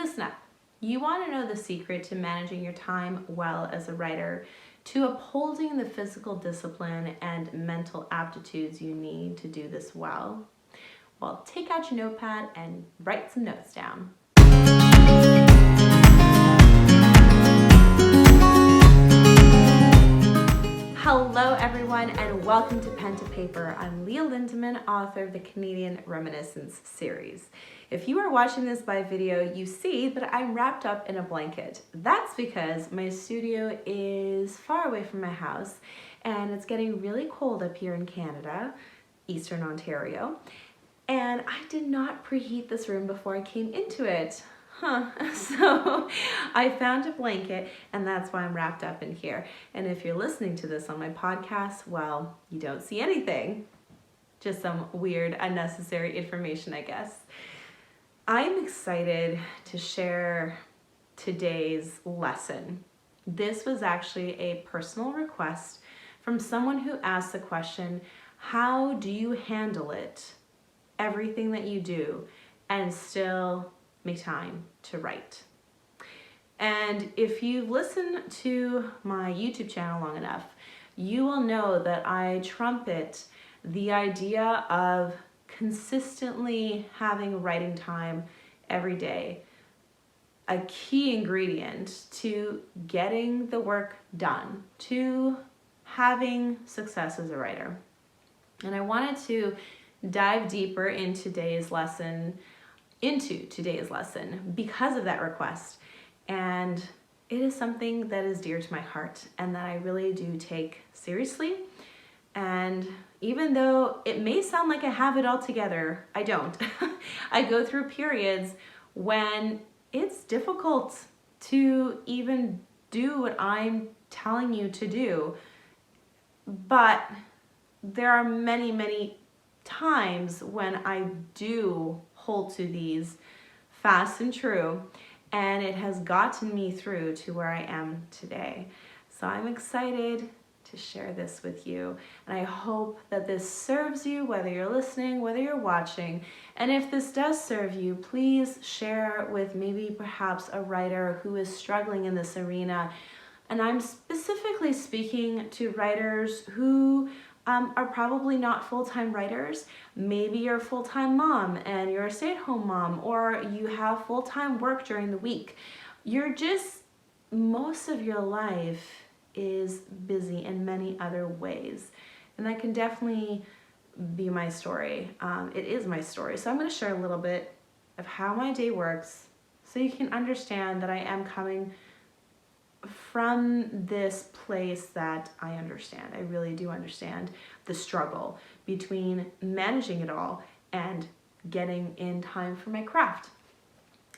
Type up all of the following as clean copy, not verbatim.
listen up. You want to know the secret to managing your time well as a writer, to upholding the physical discipline and mental aptitudes you need to do this well? Well, take out your notepad and write some notes down. Hello everyone and welcome to Pen to Paper. I'm Leah Lindeman, author of the Canadian Reminiscence series. If you are watching this by video, you see that I'm wrapped up in a blanket. That's because my studio is far away from my house and it's getting really cold up here in Canada, Eastern Ontario. And I did not preheat this room before I came into it. So I found a blanket and that's why I'm wrapped up in here. And if you're listening to this on my podcast, well, you don't see anything. Just some weird, unnecessary information, I guess. I'm excited to share today's lesson. This was actually a personal request from someone who asked the question, how do you handle it, everything that you do, and still make time to write? And if you've listened to my YouTube channel long enough, you will know that I trumpet the idea of consistently having writing time every day, a key ingredient to getting the work done, to having success as a writer. And I wanted to dive deeper into today's lesson because of that request. And it is something that is dear to my heart and that I really do take seriously. And even though it may sound like I have it all together, I don't. I go through periods when it's difficult to even do what I'm telling you to do. But there are many, many times when I do hold to these fast and true, and it has gotten me through to where I am today. So I'm excited to share this with you, and I hope that this serves you, whether you're listening, whether you're watching. And if this does serve you, please share with maybe perhaps a writer who is struggling in this arena. And I'm specifically speaking to writers who are probably not full-time writers. Maybe you're a full-time mom and you're a stay-at-home mom, or you have full-time work during the week. Most of your life is busy in many other ways. And that can definitely be my story. It is my story. So I'm going to share a little bit of how my day works so you can understand that I am coming from this place that I understand. I really do understand the struggle between managing it all and getting in time for my craft.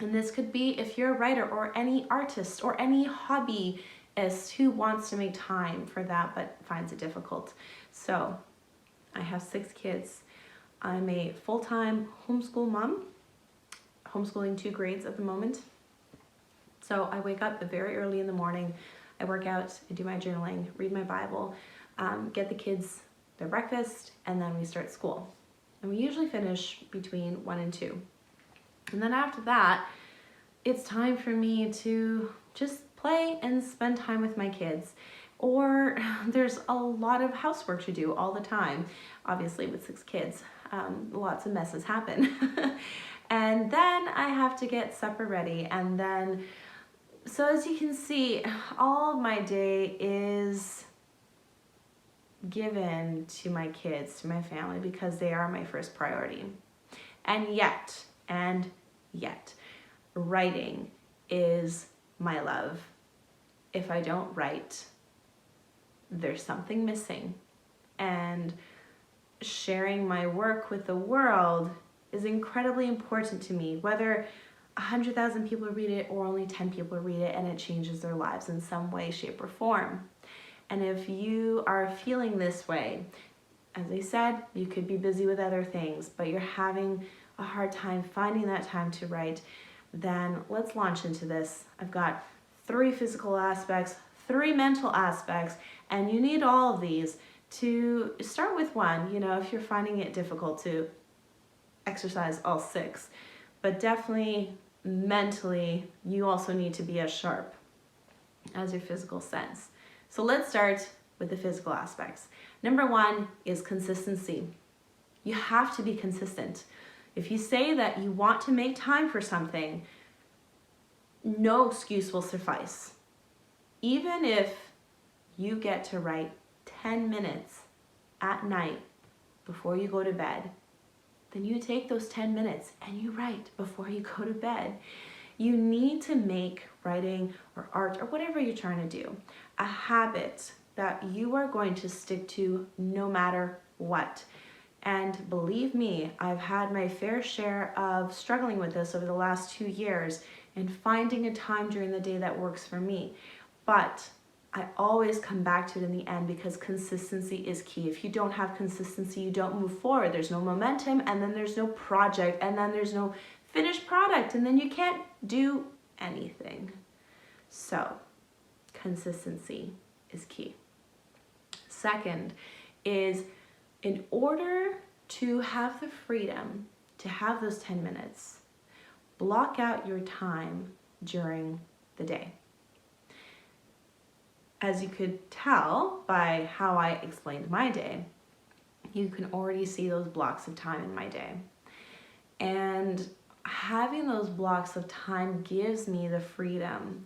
And this could be if you're a writer or any artist or any hobbyist who wants to make time for that but finds it difficult. So I have 6 kids. I'm a full-time homeschool mom, homeschooling 2 grades at the moment. So I wake up very early in the morning, I work out, I do my journaling, read my Bible, get the kids their breakfast, and then we start school. And we usually finish between 1 and 2. And then after that, it's time for me to just play and spend time with my kids. Or there's a lot of housework to do all the time. Obviously with 6 kids, lots of messes happen. And then I have to get supper ready, and then so as you can see, all of my day is given to my kids, to my family, because they are my first priority. And yet, writing is my love. If I don't write, there's something missing. And sharing my work with the world is incredibly important to me, whether 100,000 people read it or only 10 people read it, and it changes their lives in some way, shape, or form. And if you are feeling this way, as I said, you could be busy with other things, but you're having a hard time finding that time to write, then let's launch into this. I've got 3 physical aspects, 3 mental aspects, and you need all of these to start with one. You know, if you're finding it difficult to exercise all 6, but definitely mentally, you also need to be as sharp as your physical sense. So let's start with the physical aspects. Number one is consistency. You have to be consistent. If you say that you want to make time for something, no excuse will suffice. Even if you get to write 10 minutes at night before you go to bed, then you take those 10 minutes and you write before you go to bed. You need to make writing or art or whatever you're trying to do a habit that you are going to stick to no matter what. And believe me, I've had my fair share of struggling with this over the last 2 years and finding a time during the day that works for me. But I always come back to it in the end because consistency is key. If you don't have consistency, you don't move forward. There's no momentum, and then there's no project, and then there's no finished product, and then you can't do anything. So, consistency is key. Second is, in order to have the freedom to have those 10 minutes, block out your time during the day. As you could tell by how I explained my day, you can already see those blocks of time in my day. And having those blocks of time gives me the freedom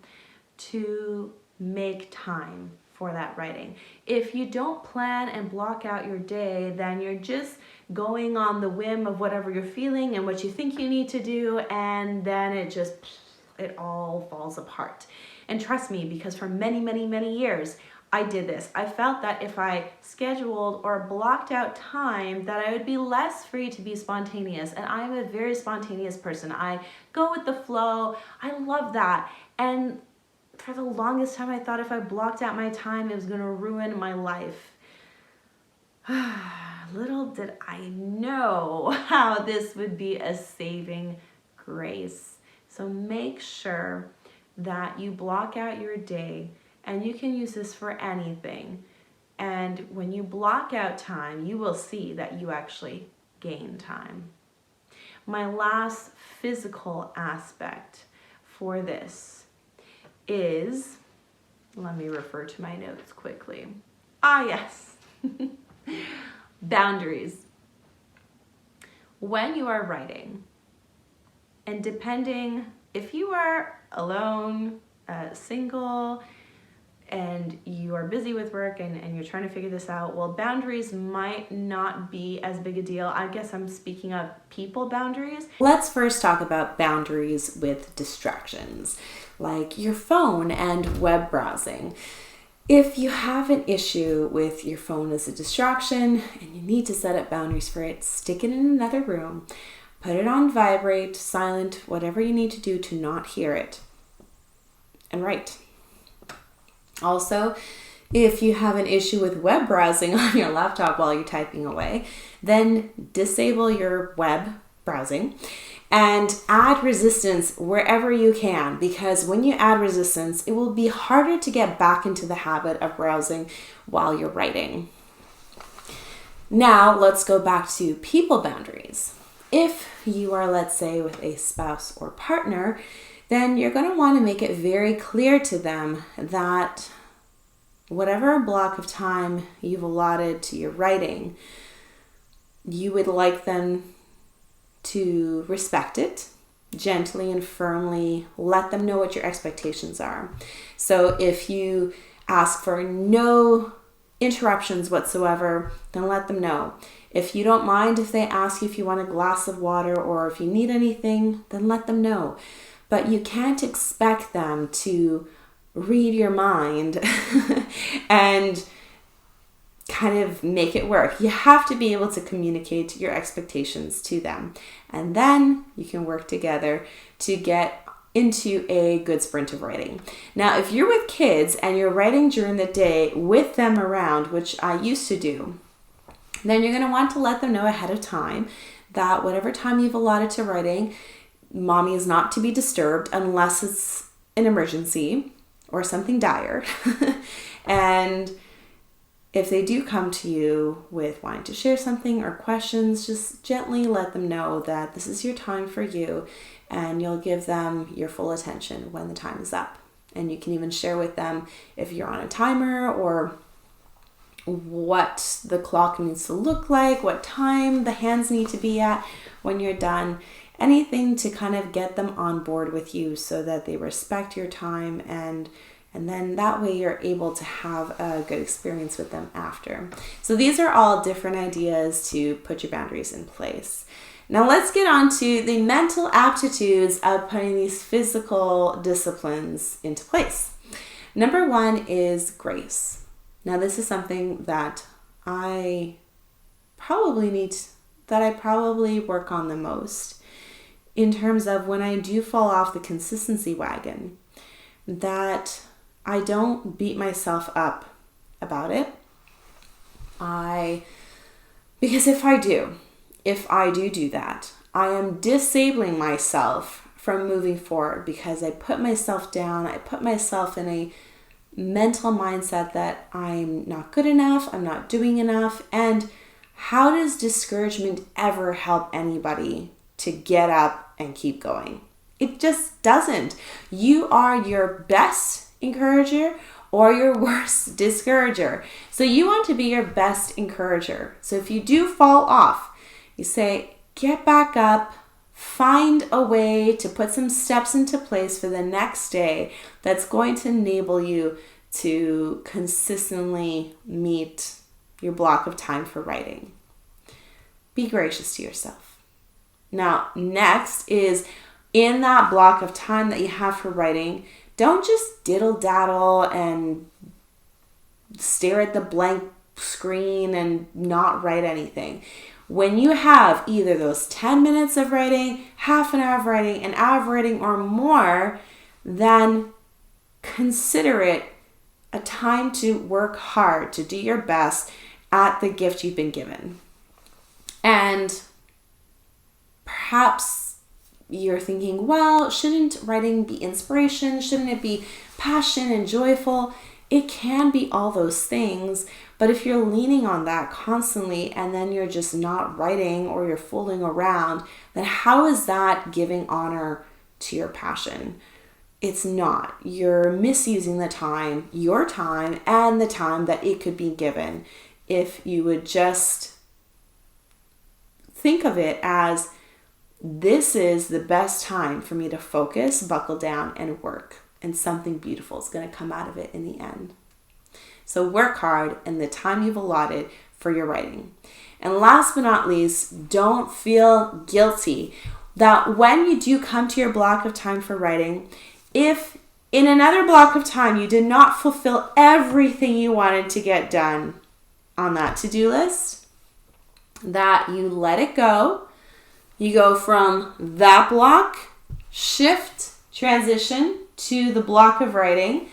to make time for that writing. If you don't plan and block out your day, then you're just going on the whim of whatever you're feeling and what you think you need to do, and then it all falls apart. And trust me, because for many, many, many years, I did this. I felt that if I scheduled or blocked out time, that I would be less free to be spontaneous. And I'm a very spontaneous person. I go with the flow. I love that. And for the longest time, I thought if I blocked out my time, it was going to ruin my life. Little did I know how this would be a saving grace. So make sure that you block out your day, and you can use this for anything. And when you block out time, you will see that you actually gain time. My last physical aspect for this is, let me refer to my notes quickly. Yes, boundaries. When you are writing, and depending if you are alone, single, and you are busy with work and you're trying to figure this out, well, boundaries might not be as big a deal. I guess I'm speaking of people boundaries. Let's first talk about boundaries with distractions, like your phone and web browsing. If you have an issue with your phone as a distraction and you need to set up boundaries for it, stick it in another room. Put it on vibrate, silent, whatever you need to do to not hear it, and write. Also, if you have an issue with web browsing on your laptop while you're typing away, then disable your web browsing and add resistance wherever you can, because when you add resistance, it will be harder to get back into the habit of browsing while you're writing. Now, let's go back to people boundaries. If you are, let's say, with a spouse or partner, then you're going to want to make it very clear to them that whatever block of time you've allotted to your writing, you would like them to respect it, gently and firmly let them know what your expectations are. So if you ask for no interruptions whatsoever, then let them know. If you don't mind if they ask you if you want a glass of water or if you need anything, then let them know. But you can't expect them to read your mind and kind of make it work. You have to be able to communicate your expectations to them. And then you can work together to get into a good sprint of writing. Now, if you're with kids and you're writing during the day with them around, which I used to do, then you're going to want to let them know ahead of time that whatever time you've allotted to writing, mommy is not to be disturbed unless it's an emergency or something dire. And if they do come to you with wanting to share something or questions, just gently let them know that this is your time for you, and you'll give them your full attention when the time is up. And you can even share with them if you're on a timer or what the clock needs to look like, what time the hands need to be at when you're done, anything to kind of get them on board with you so that they respect your time, and then that way you're able to have a good experience with them after. So these are all different ideas to put your boundaries in place. Now let's get on to the mental aptitudes of putting these physical disciplines into place. Number 1 is grace. Now this is something that I probably work on the most, in terms of when I do fall off the consistency wagon, that I don't beat myself up about it. Because if I do that, I am disabling myself from moving forward, because I put myself down, I put myself in a mental mindset that I'm not good enough, I'm not doing enough. And how does discouragement ever help anybody to get up and keep going? It just doesn't. You are your best encourager or your worst discourager. So you want to be your best encourager. So if you do fall off, you say, get back up, find a way to put some steps into place for the next day that's going to enable you to consistently meet your block of time for writing. Be gracious to yourself. Now, next is, in that block of time that you have for writing, don't just diddle-daddle and stare at the blank screen and not write anything. When you have either those 10 minutes of writing, half an hour of writing, an hour of writing, or more, then consider it a time to work hard, to do your best at the gift you've been given. And perhaps you're thinking, well, shouldn't writing be inspiration? Shouldn't it be passion and joyful? It can be all those things, but if you're leaning on that constantly and then you're just not writing, or you're fooling around, then how is that giving honor to your passion? It's not. You're misusing the time, your time, and the time that it could be given. If you would just think of it as, this is the best time for me to focus, buckle down, and work. And something beautiful is going to come out of it in the end. So work hard in the time you've allotted for your writing. And last but not least, don't feel guilty that when you do come to your block of time for writing, if in another block of time you did not fulfill everything you wanted to get done on that to-do list, that you let it go. You go from that block, shift, transition to the block of writing,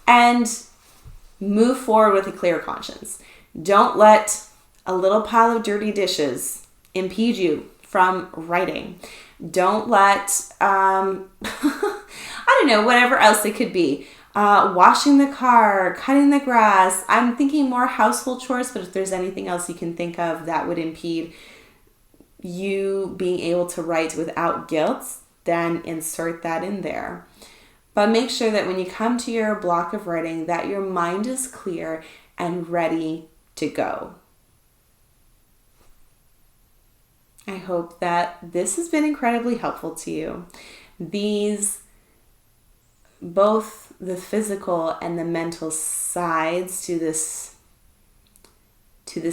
and move forward with a clear conscience. Don't let a little pile of dirty dishes impede you from writing. Don't let, whatever else it could be. Washing the car, cutting the grass. I'm thinking more household chores, but if there's anything else you can think of that would impede you being able to write without guilt, then insert that in there. But make sure that when you come to your block of writing, that your mind is clear and ready to go. I hope that this has been incredibly helpful to you. Both the physical and the mental sides to this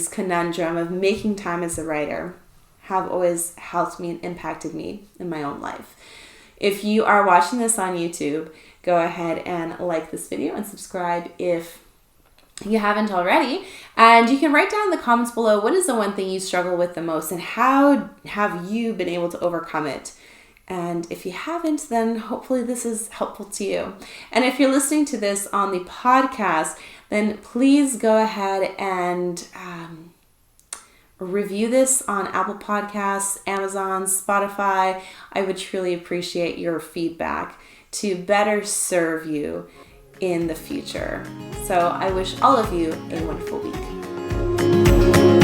conundrum of making time as a writer have always helped me and impacted me in my own life. If you are watching this on YouTube, go ahead and like this video and subscribe if you haven't already. And you can write down in the comments below, what is the one thing you struggle with the most and how have you been able to overcome it? And if you haven't, then hopefully this is helpful to you. And if you're listening to this on the podcast, then please go ahead and review this on Apple Podcasts, Amazon, Spotify. I would truly appreciate your feedback to better serve you in the future. So I wish all of you a wonderful week.